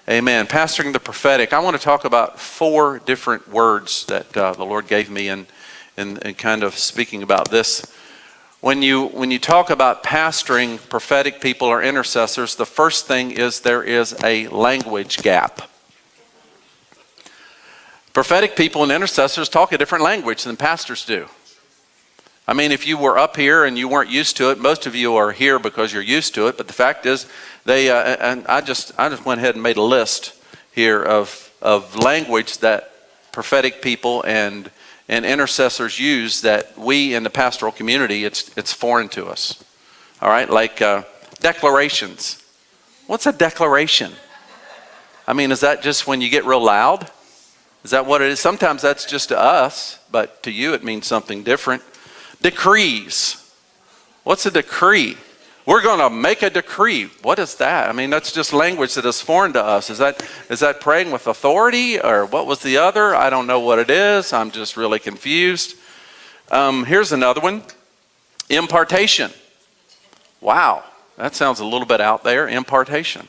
Amen. Pastoring the prophetic. I want to talk about 4 different words that the Lord gave me in kind of speaking about this. When you talk about pastoring prophetic people or intercessors, the first thing is there is a language gap. Prophetic people and intercessors talk a different language than pastors do. I mean, if you were up here and you weren't used to it, most of you are here because you're used to it. But the fact is, and I just went ahead and made a list here of language that prophetic people and intercessors use that we in the pastoral community, it's foreign to us. All right, like declarations. What's a declaration? I mean, is that just when you get real loud? Is that what it is? Sometimes that's just to us, but to you it means something different. Decrees. What's a decree? We're going to make a decree. What is that? I mean, that's just language that is foreign to us. Is that praying with authority, or what was the other? I don't know what it is. I'm just really confused. Here's another one. Impartation. Wow, that sounds a little bit out there. Impartation.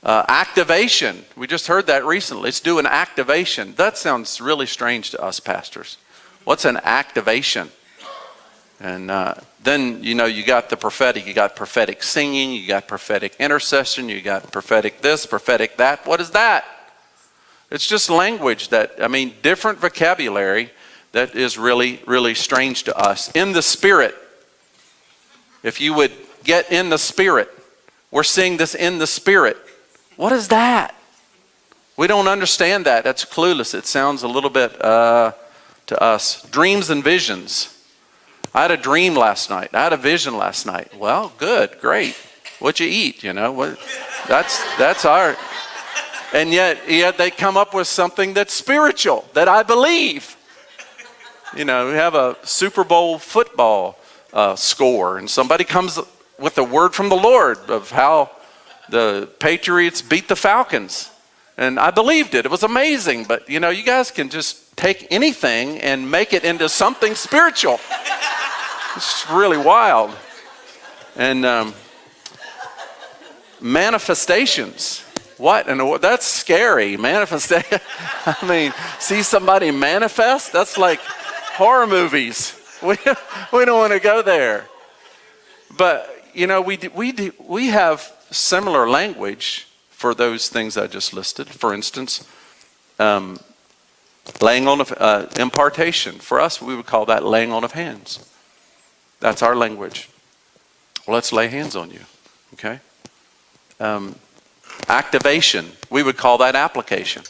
Activation. We just heard that recently. Let's do an activation. That sounds really strange to us pastors. What's an activation? And then, you got the prophetic. You got prophetic singing. You got prophetic intercession. You got prophetic this, prophetic that. What is that? It's just language different vocabulary that is really, really strange to us. In the Spirit. If you would get in the Spirit. We're seeing this in the Spirit. What is that? We don't understand that. That's clueless. It sounds a little bit to us. Dreams and visions. I had a dream last night. I had a vision last night. Well, good, great. What'd you eat? That's our. And yet they come up with something that's spiritual, that I believe. We have a Super Bowl football score, and somebody comes with a word from the Lord of how the Patriots beat the Falcons. And I believed it. It was amazing. But, you guys can just take anything and make it into something spiritual. It's really wild. And manifestations. What? And that's scary. Manifestation. I mean, see somebody manifest? That's like horror movies. We don't want to go there. But, we have similar language for those things I just listed. For instance, laying on of impartation. For us, we would call that laying on of hands. That's our language. Well, let's lay hands on you. Okay. Activation. We would call that application.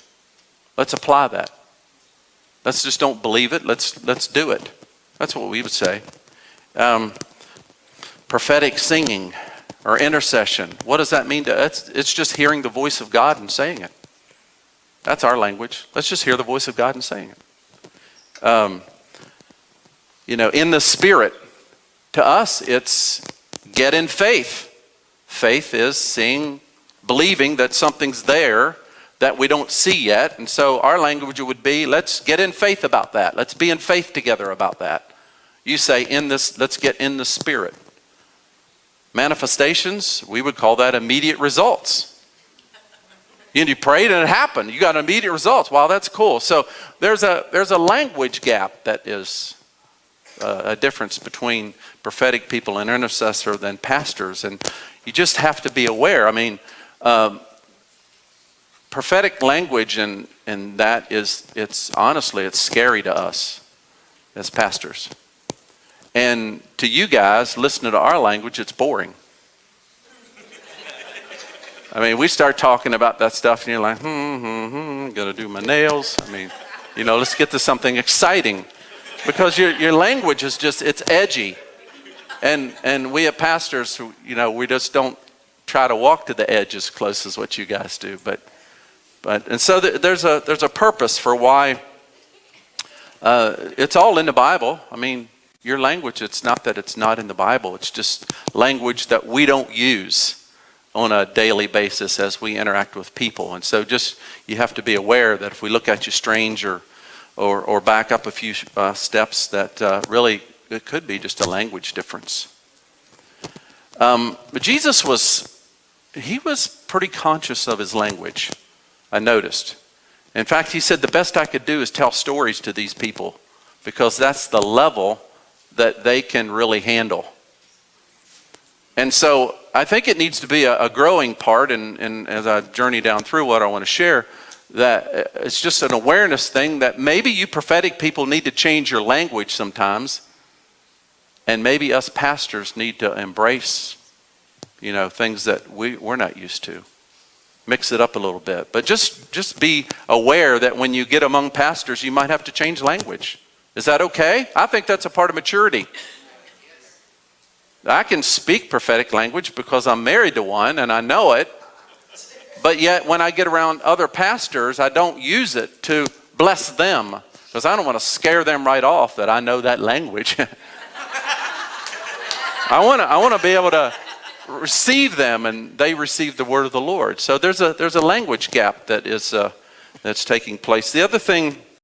Let's apply that. Let's just don't believe it. Let's do it. That's what we would say. Prophetic singing. Or intercession. What does that mean to us? It's just hearing the voice of God and saying it. That's our language. Let's just hear the voice of God and saying it. In the Spirit. To us, it's get in faith. Faith is believing that something's there that we don't see yet. And so our language would be, let's get in faith about that. Let's be in faith together about that. You say, let's get in the Spirit. Manifestations, we would call that immediate results. You prayed and it happened. You got immediate results. Wow, that's cool. So there's a language gap that is a difference between prophetic people and intercessor than pastors. And you just have to be aware. I mean, prophetic language and that it's scary to us as pastors. And to you guys, listening to our language, it's boring. I mean, we start talking about that stuff and you're like, gotta do my nails. I mean, let's get to something exciting. Because your language is it's edgy. And we as pastors, we just don't try to walk to the edge as close as what you guys do. And so there's a purpose for why it's all in the Bible. I mean, your language, it's not that it's not in the Bible. It's just language that we don't use on a daily basis as we interact with people. And so you have to be aware that if we look at you strange or back up a few steps, that really it could be just a language difference. But Jesus he was pretty conscious of his language, I noticed. In fact, he said the best I could do is tell stories to these people because that's the level that they can really handle. And so I think it needs to be a growing part, and as I journey down through what I want to share, that it's just an awareness thing that maybe you prophetic people need to change your language sometimes, and maybe us pastors need to embrace, things that we're not used to. Mix it up a little bit. But just be aware that when you get among pastors, you might have to change language. Is that okay? I think that's a part of maturity. I can speak prophetic language because I'm married to one and I know it. But yet when I get around other pastors, I don't use it to bless them because I don't want to scare them right off that I know that language. I want to be able to receive them and they receive the word of the Lord. So there's a language gap that is that's taking place. The other thing